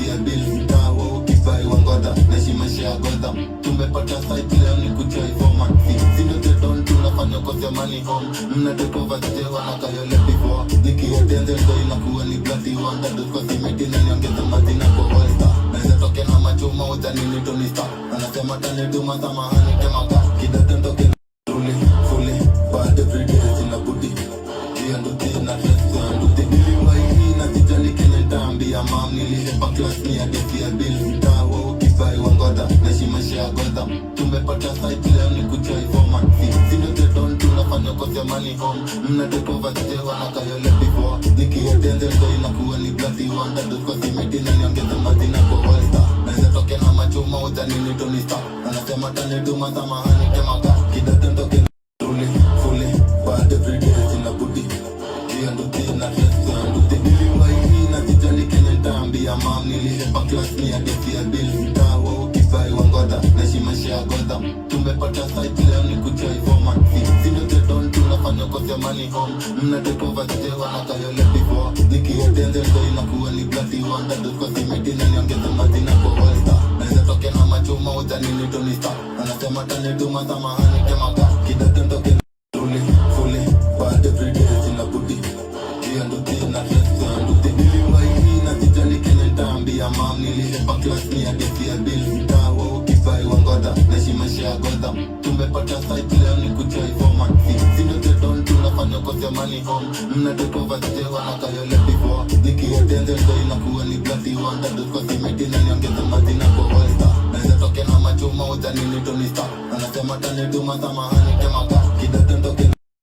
ya bill mtawa ukibai wangoda naishi maisha ya Gotham. Tumepata site leo ni kuchoi format sino teton tunafanya kosi ya money home. Mnateko vazite wanakayole before nikietenze ndo inakuwa ni bloody wonder. Dusko simiti na niongeza mazina kwa All-Star. Naeza toke na machuma utanini Tony Stark. Anasema tanituma samahani temaka kidote ntoke fully but every day sina budi jianduti na resto anduti niliwaini na tijali kenye ntaambia mam. Nilihepa class ni adesi ya bill mtawa ukibai wangoda naishi maisha ya Gotham. Tumepata site leo ni kuchoi format sino teton tunafanya kosi ya money home. Mnateko vazite wanakayole before nikietenze ndo inakuwa ni bloody wonder. Dusko simiti na niongeza mazina kwa All-Star. Naeza toke na machuma utanini Tony Stark. Anasema tanituma samahani temaka kidote ntoke fully but every day sina budi jianduti na resto anduti niliwaini na tijali kenye ntaambia mam. Nilihepa class ni adesi ya bill mtawa ukibai wangoda naishi maisha ya Gotham. Tumepata site leo ni kuchoi format sino teton tunafanya kosi ya money home. Mnateko vazite wanakayole before nikietenze ndo inakuwa ni bloody wonder. Dusko simiti na niongeza mazina kwa All-Star. Naeza toke na machuma utanini Tony Stark. Anasema tanituma samahani temaka kidote ntoke fully but every day sina budi jianduti na resto anduti niliwaini na tijali kenye ntaambia mam. Nilihepa class ni adesi ya bill mtawa ukibai wangoda naishi maisha ya Gotham. Tumepata site leo ni kuchoi format sino teton tunafanya kosi ya money home. Mnateko vazite wanakayole before nikietenze ndo inakuwa ni bloody wonder. Dusko simiti na niongeza mazina kwa All-Star. Naeza toke na machuma utanini Tony Stark. Anasema tanituma samahani temaka kidote